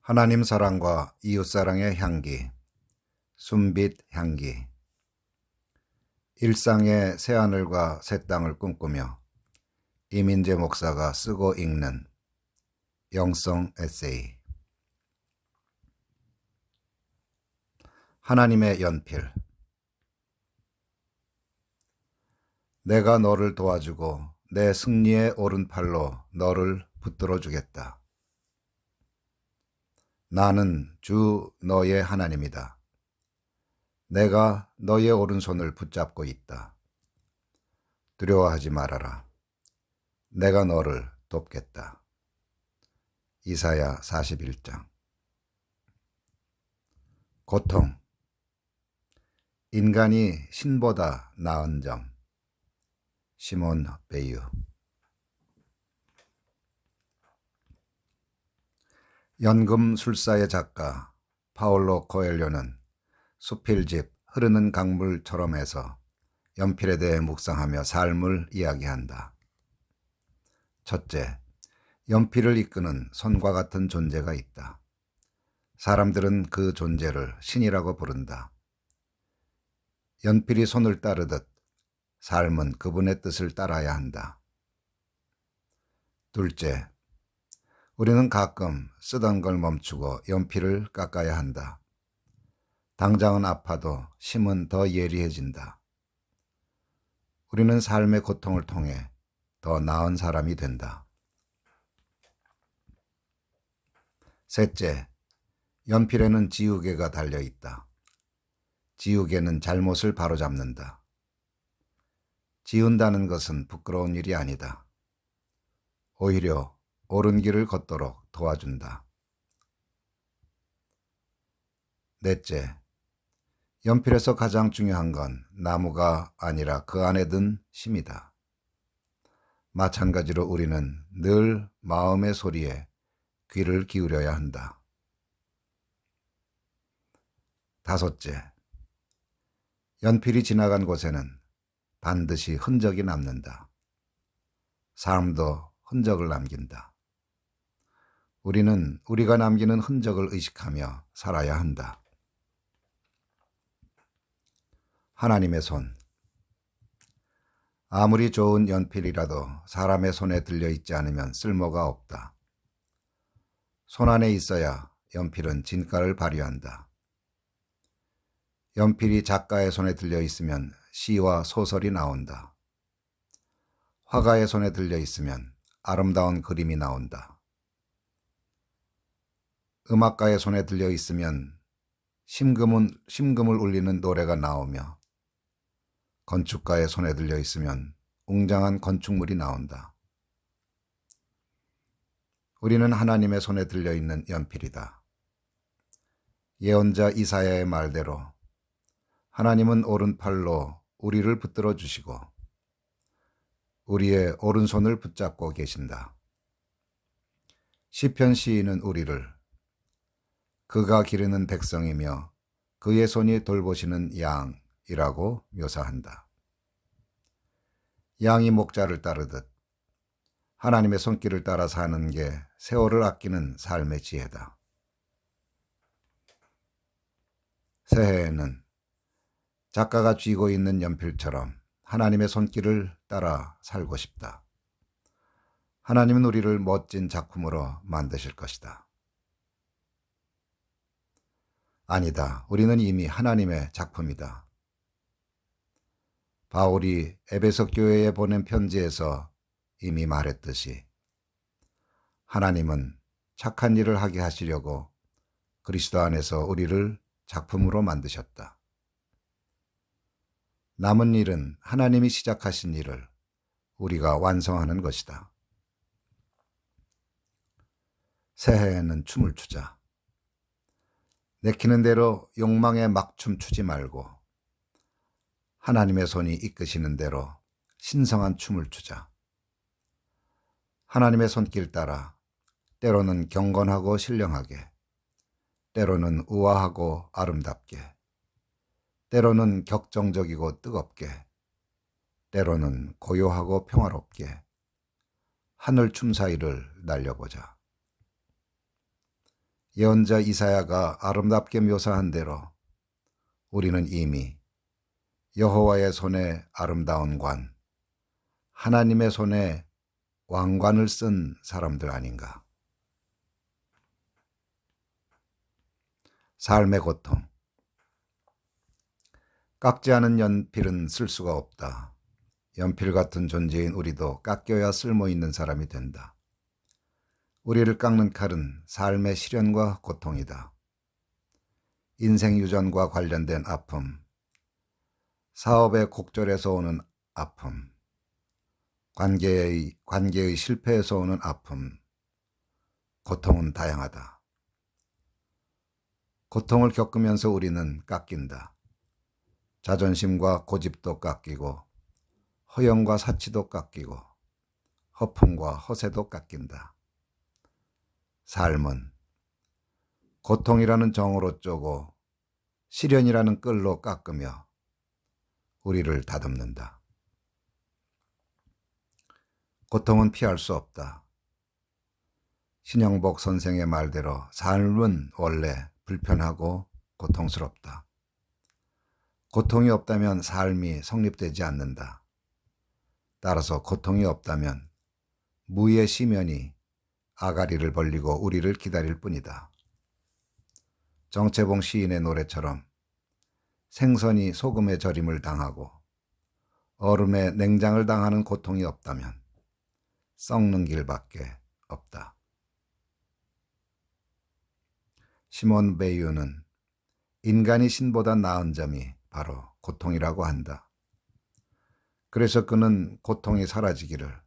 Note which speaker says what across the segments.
Speaker 1: 하나님 사랑과 이웃 사랑의 향기, 순빛 향기. 일상의 새하늘과 새 땅을 꿈꾸며 이민재 목사가 쓰고 읽는 영성 에세이. 하나님의 연필. 내가 너를 도와주고 내 승리의 오른팔로 너를 붙들어 주겠다. 나는 주 너의 하나님이다. 내가 너의 오른손을 붙잡고 있다. 두려워하지 말아라. 내가 너를 돕겠다. 이사야 41장. 고통. 인간이 신보다 나은 점. 시몬 베유. 연금술사의 작가 파올로 코엘료는 수필집 흐르는 강물처럼에서 연필에 대해 묵상하며 삶을 이야기한다. 첫째, 연필을 이끄는 손과 같은 존재가 있다. 사람들은 그 존재를 신이라고 부른다. 연필이 손을 따르듯 삶은 그분의 뜻을 따라야 한다. 둘째, 우리는 가끔 쓰던 걸 멈추고 연필을 깎아야 한다. 당장은 아파도 심은 더 예리해진다. 우리는 삶의 고통을 통해 더 나은 사람이 된다. 셋째, 연필에는 지우개가 달려있다. 지우개는 잘못을 바로잡는다. 지운다는 것은 부끄러운 일이 아니다. 오히려 옳은 길을 걷도록 도와준다. 넷째, 연필에서 가장 중요한 건 나무가 아니라 그 안에 든 심이다. 마찬가지로 우리는 늘 마음의 소리에 귀를 기울여야 한다. 다섯째, 연필이 지나간 곳에는 반드시 흔적이 남는다. 사람도 흔적을 남긴다. 우리는 우리가 남기는 흔적을 의식하며 살아야 한다. 하나님의 손. 아무리 좋은 연필이라도 사람의 손에 들려있지 않으면 쓸모가 없다. 손 안에 있어야 연필은 진가를 발휘한다. 연필이 작가의 손에 들려있으면 시와 소설이 나온다. 화가의 손에 들려있으면 아름다운 그림이 나온다. 음악가의 손에 들려있으면 심금을 울리는 노래가 나오며 건축가의 손에 들려있으면 웅장한 건축물이 나온다. 우리는 하나님의 손에 들려있는 연필이다. 예언자 이사야의 말대로 하나님은 오른팔로 우리를 붙들어 주시고 우리의 오른손을 붙잡고 계신다. 시편 시인은 우리를 그가 기르는 백성이며 그의 손이 돌보시는 양이라고 묘사한다. 양이 목자를 따르듯 하나님의 손길을 따라 사는 게 세월을 아끼는 삶의 지혜다. 새해에는 작가가 쥐고 있는 연필처럼 하나님의 손길을 따라 살고 싶다. 하나님은 우리를 멋진 작품으로 만드실 것이다. 아니다. 우리는 이미 하나님의 작품이다. 바울이 에베소 교회에 보낸 편지에서 이미 말했듯이 하나님은 착한 일을 하게 하시려고 그리스도 안에서 우리를 작품으로 만드셨다. 남은 일은 하나님이 시작하신 일을 우리가 완성하는 것이다. 새해에는 춤을 추자. 내키는 대로 욕망에 막 춤추지 말고 하나님의 손이 이끄시는 대로 신성한 춤을 추자. 하나님의 손길 따라 때로는 경건하고 신령하게, 때로는 우아하고 아름답게, 때로는 격정적이고 뜨겁게, 때로는 고요하고 평화롭게 하늘 춤 사이를 날려보자. 예언자 이사야가 아름답게 묘사한 대로 우리는 이미 여호와의 손에 아름다운 관, 하나님의 손에 왕관을 쓴 사람들 아닌가. 삶의 고통. 깎지 않은 연필은 쓸 수가 없다. 연필 같은 존재인 우리도 깎여야 쓸모있는 사람이 된다. 우리를 깎는 칼은 삶의 시련과 고통이다. 인생 유전과 관련된 아픔, 사업의 곡절에서 오는 아픔, 관계의 실패에서 오는 아픔, 고통은 다양하다. 고통을 겪으면서 우리는 깎인다. 자존심과 고집도 깎이고, 허영과 사치도 깎이고, 허풍과 허세도 깎인다. 삶은 고통이라는 정으로 쪼고 시련이라는 끌로 깎으며 우리를 다듬는다. 고통은 피할 수 없다. 신영복 선생의 말대로 삶은 원래 불편하고 고통스럽다. 고통이 없다면 삶이 성립되지 않는다. 따라서 고통이 없다면 무의 시면이 아가리를 벌리고 우리를 기다릴 뿐이다. 정채봉 시인의 노래처럼 생선이 소금에 절임을 당하고 얼음에 냉장을 당하는 고통이 없다면 썩는 길밖에 없다. 시몬 베이유는 인간이 신보다 나은 점이 바로 고통이라고 한다. 그래서 그는 고통이 사라지기를,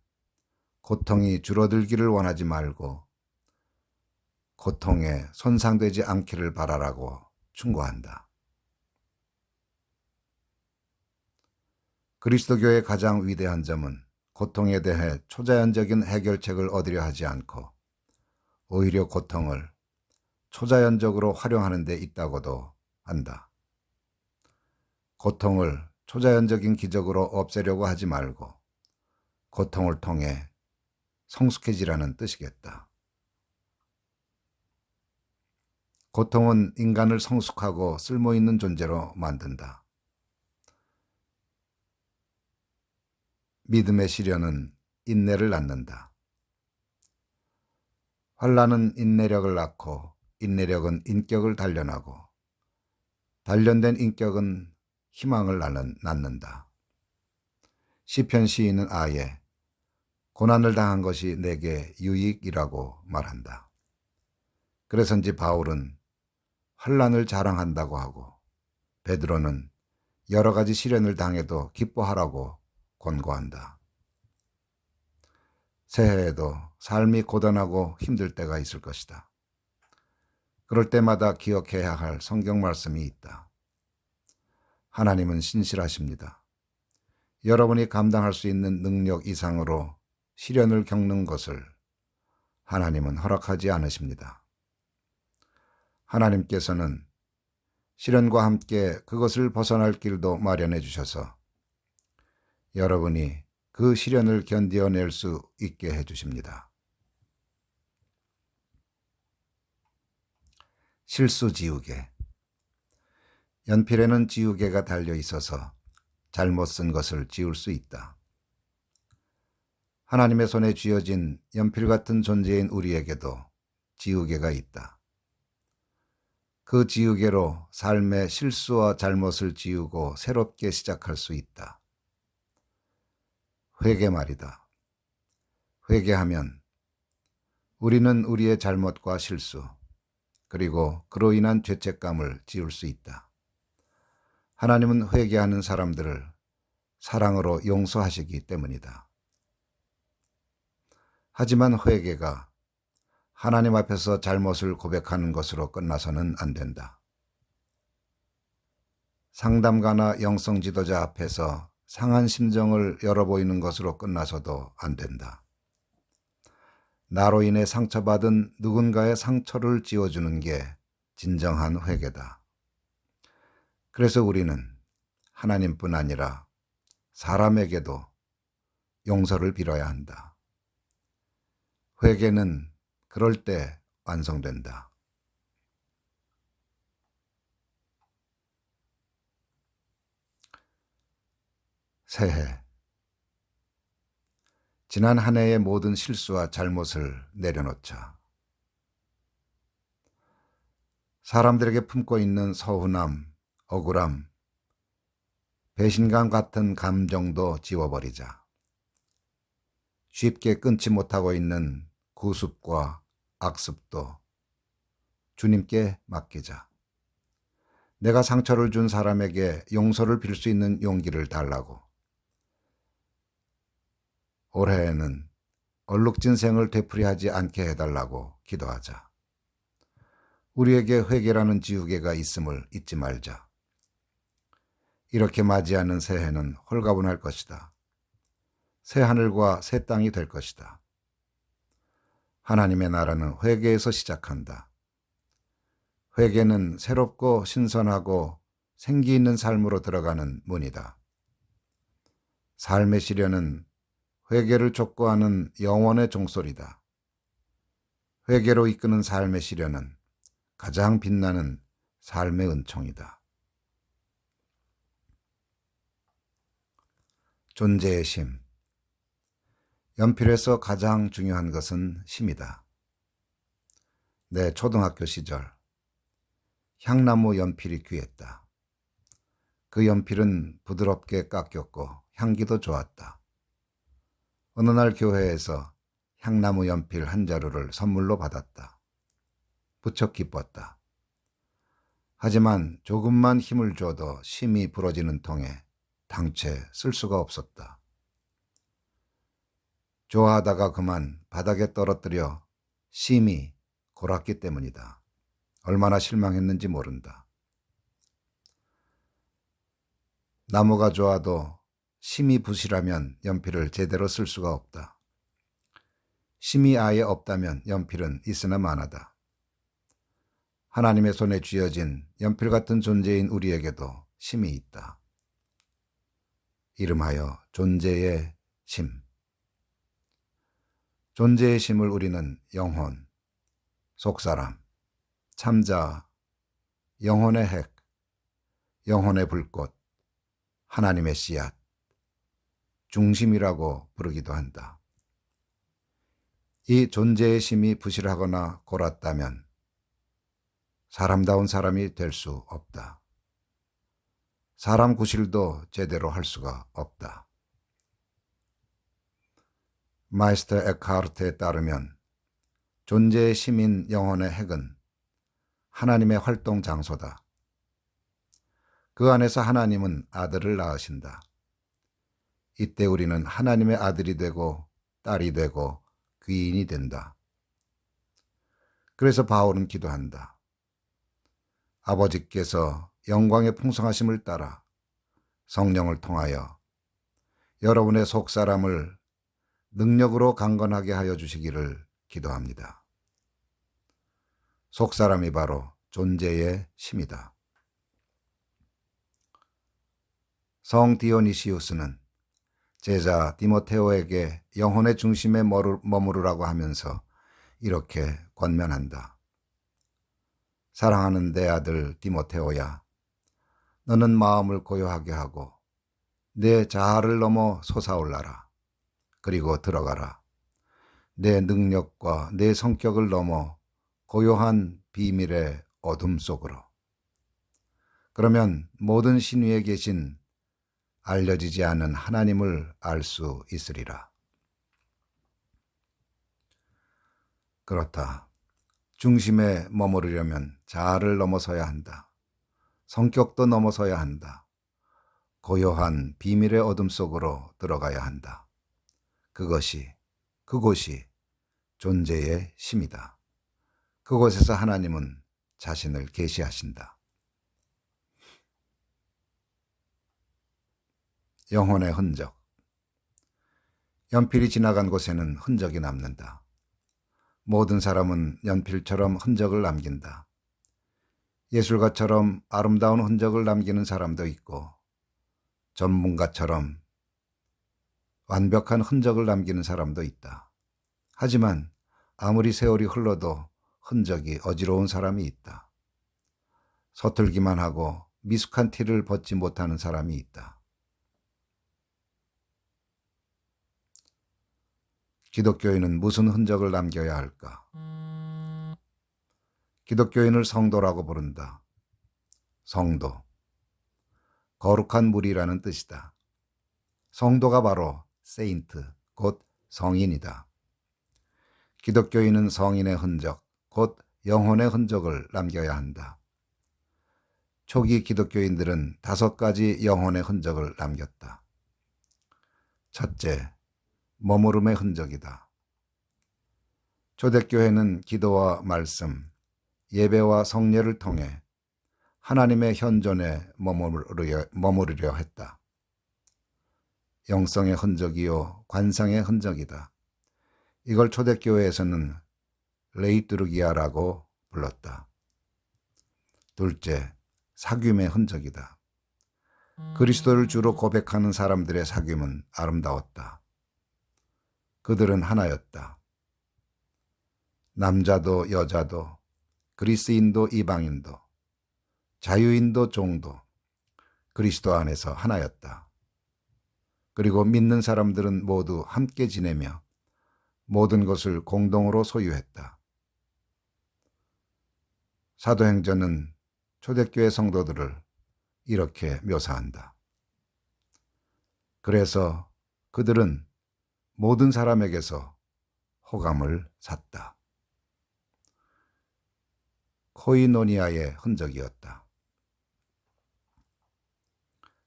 Speaker 1: 고통이 줄어들기를 원하지 말고 고통에 손상되지 않기를 바라라고 충고한다. 그리스도교의 가장 위대한 점은 고통에 대해 초자연적인 해결책을 얻으려 하지 않고 오히려 고통을 초자연적으로 활용하는 데 있다고도 한다. 고통을 초자연적인 기적으로 없애려고 하지 말고 고통을 통해 성숙해지라는 뜻이겠다. 고통은 인간을 성숙하고 쓸모있는 존재로 만든다. 믿음의 시련은 인내를 낳는다. 환난은 인내력을 낳고 인내력은 인격을 단련하고 단련된 인격은 희망을 낳는다. 시편 시인은 아예 고난을 당한 것이 내게 유익이라고 말한다. 그래서인지 바울은 환난을 자랑한다고 하고 베드로는 여러 가지 시련을 당해도 기뻐하라고 권고한다. 새해에도 삶이 고단하고 힘들 때가 있을 것이다. 그럴 때마다 기억해야 할 성경 말씀이 있다. 하나님은 신실하십니다. 여러분이 감당할 수 있는 능력 이상으로 시련을 겪는 것을 하나님은 허락하지 않으십니다. 하나님께서는 시련과 함께 그것을 벗어날 길도 마련해 주셔서 여러분이 그 시련을 견뎌낼 수 있게 해 주십니다. 실수 지우개. 연필에는 지우개가 달려 있어서 잘못 쓴 것을 지울 수 있다. 하나님의 손에 쥐어진 연필 같은 존재인 우리에게도 지우개가 있다. 그 지우개로 삶의 실수와 잘못을 지우고 새롭게 시작할 수 있다. 회개 말이다. 회개하면 우리는 우리의 잘못과 실수, 그리고 그로 인한 죄책감을 지울 수 있다. 하나님은 회개하는 사람들을 사랑으로 용서하시기 때문이다. 하지만 회개가 하나님 앞에서 잘못을 고백하는 것으로 끝나서는 안 된다. 상담가나 영성 지도자 앞에서 상한 심정을 열어보이는 것으로 끝나서도 안 된다. 나로 인해 상처받은 누군가의 상처를 지워주는 게 진정한 회개다. 그래서 우리는 하나님뿐 아니라 사람에게도 용서를 빌어야 한다. 회개는 그럴 때 완성된다. 새해. 지난 한 해의 모든 실수와 잘못을 내려놓자. 사람들에게 품고 있는 서운함, 억울함, 배신감 같은 감정도 지워버리자. 쉽게 끊지 못하고 있는 구습과 악습도 주님께 맡기자. 내가 상처를 준 사람에게 용서를 빌 수 있는 용기를 달라고. 올해에는 얼룩진 생을 되풀이하지 않게 해달라고 기도하자. 우리에게 회개라는 지우개가 있음을 잊지 말자. 이렇게 맞이하는 새해는 홀가분할 것이다. 새 하늘과 새 땅이 될 것이다. 하나님의 나라는 회개에서 시작한다. 회개는 새롭고 신선하고 생기 있는 삶으로 들어가는 문이다. 삶의 시련은 회개를 촉구하는 영혼의 종소리다. 회개로 이끄는 삶의 시련은 가장 빛나는 삶의 은총이다. 존재의 심. 연필에서 가장 중요한 것은 심이다. 내 초등학교 시절 향나무 연필이 귀했다. 그 연필은 부드럽게 깎였고 향기도 좋았다. 어느 날 교회에서 향나무 연필 한 자루를 선물로 받았다. 무척 기뻤다. 하지만 조금만 힘을 줘도 심이 부러지는 통에 당최 쓸 수가 없었다. 좋아하다가 그만 바닥에 떨어뜨려 심이 골았기 때문이다. 얼마나 실망했는지 모른다. 나무가 좋아도 심이 부실하면 연필을 제대로 쓸 수가 없다. 심이 아예 없다면 연필은 있으나 마나다. 하나님의 손에 쥐어진 연필 같은 존재인 우리에게도 심이 있다. 이름하여 존재의 심. 존재의 심을 우리는 영혼, 속사람, 참자, 영혼의 핵, 영혼의 불꽃, 하나님의 씨앗, 중심이라고 부르기도 한다. 이 존재의 심이 부실하거나 골았다면 사람다운 사람이 될 수 없다. 사람 구실도 제대로 할 수가 없다. 마이스터 에크하르트에 따르면 존재의 심인 영혼의 핵은 하나님의 활동 장소다. 그 안에서 하나님은 아들을 낳으신다. 이때 우리는 하나님의 아들이 되고 딸이 되고 귀인이 된다. 그래서 바울은 기도한다. 아버지께서 영광의 풍성하심을 따라 성령을 통하여 여러분의 속사람을 능력으로 강건하게 하여 주시기를 기도합니다. 속사람이 바로 존재의 심이다. 성 디오니시우스는 제자 디모테오에게 영혼의 중심에 머무르라고 하면서 이렇게 권면한다. 사랑하는 내 아들 디모테오야, 너는 마음을 고요하게 하고 내 자아를 넘어 솟아올라라. 그리고 들어가라. 내 능력과 내 성격을 넘어 고요한 비밀의 어둠 속으로. 그러면 모든 신위에 계신 알려지지 않은 하나님을 알 수 있으리라. 그렇다. 중심에 머무르려면 자아를 넘어서야 한다. 성격도 넘어서야 한다. 고요한 비밀의 어둠 속으로 들어가야 한다. 그곳이 존재의 심이다. 그곳에서 하나님은 자신을 계시하신다. 영혼의 흔적. 연필이 지나간 곳에는 흔적이 남는다. 모든 사람은 연필처럼 흔적을 남긴다. 예술가처럼 아름다운 흔적을 남기는 사람도 있고 전문가처럼 완벽한 흔적을 남기는 사람도 있다. 하지만 아무리 세월이 흘러도 흔적이 어지러운 사람이 있다. 서툴기만 하고 미숙한 티를 벗지 못하는 사람이 있다. 기독교인은 무슨 흔적을 남겨야 할까? 기독교인을 성도라고 부른다. 성도. 거룩한 무리라는 뜻이다. 성도가 바로 세인트, 곧 성인이다. 기독교인은 성인의 흔적, 곧 영혼의 흔적을 남겨야 한다. 초기 기독교인들은 5가지 영혼의 흔적을 남겼다. 첫째, 머무름의 흔적이다. 초대교회는 기도와 말씀, 예배와 성례를 통해 하나님의 현존에 머무르려 했다. 영성의 흔적이요 관상의 흔적이다. 이걸 초대교회에서는 레이뚜르기아라고 불렀다. 둘째, 사귐의 흔적이다. 그리스도를 주로 고백하는 사람들의 사귐은 아름다웠다. 그들은 하나였다. 남자도 여자도, 그리스인도 이방인도, 자유인도 종도 그리스도 안에서 하나였다. 그리고 믿는 사람들은 모두 함께 지내며 모든 것을 공동으로 소유했다. 사도행전은 초대교회 성도들을 이렇게 묘사한다. 그래서 그들은 모든 사람에게서 호감을 샀다. 코이노니아의 흔적이었다.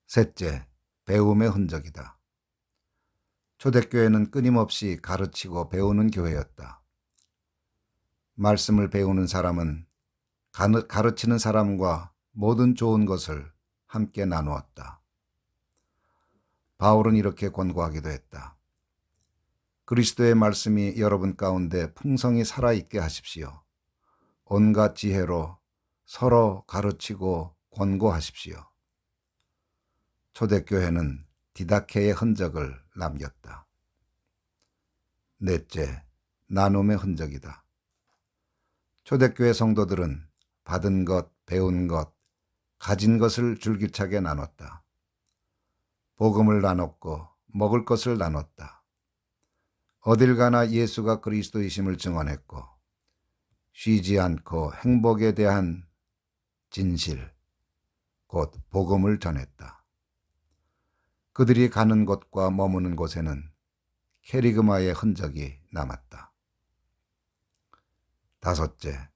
Speaker 1: 셋째, 배움의 흔적이다. 초대교회는 끊임없이 가르치고 배우는 교회였다. 말씀을 배우는 사람은 가르치는 사람과 모든 좋은 것을 함께 나누었다. 바울은 이렇게 권고하기도 했다. 그리스도의 말씀이 여러분 가운데 풍성히 살아있게 하십시오. 온갖 지혜로 서로 가르치고 권고하십시오. 초대교회는 디다케의 흔적을 남겼다. 넷째, 나눔의 흔적이다. 초대교회 성도들은 받은 것, 배운 것, 가진 것을 줄기차게 나눴다. 복음을 나눴고 먹을 것을 나눴다. 어딜 가나 예수가 그리스도이심을 증언했고 쉬지 않고 행복에 대한 진실, 곧 복음을 전했다. 그들이 가는 곳과 머무는 곳에는 캐리그마의 흔적이 남았다. 다섯째,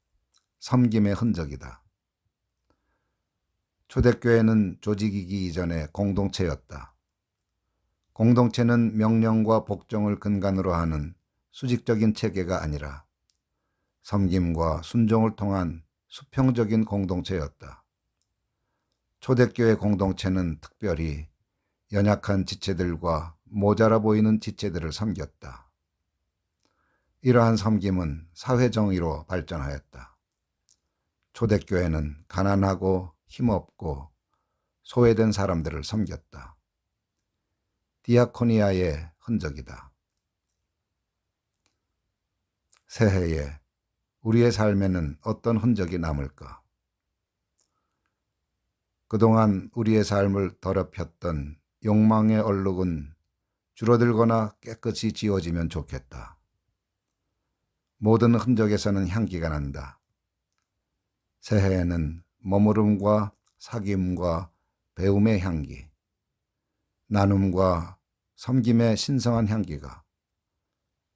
Speaker 1: 섬김의 흔적이다. 초대교회는 조직이기 이전에 공동체였다. 공동체는 명령과 복종을 근간으로 하는 수직적인 체계가 아니라 섬김과 순종을 통한 수평적인 공동체였다. 초대교회 공동체는 특별히 연약한 지체들과 모자라 보이는 지체들을 섬겼다. 이러한 섬김은 사회정의로 발전하였다. 초대교회는 가난하고 힘없고 소외된 사람들을 섬겼다. 디아코니아의 흔적이다. 새해에 우리의 삶에는 어떤 흔적이 남을까? 그동안 우리의 삶을 더럽혔던 욕망의 얼룩은 줄어들거나 깨끗이 지워지면 좋겠다. 모든 흔적에서는 향기가 난다. 새해에는 머무름과 사귐과 배움의 향기, 나눔과 섬김의 신성한 향기가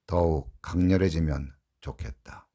Speaker 1: 더욱 강렬해지면 좋겠다.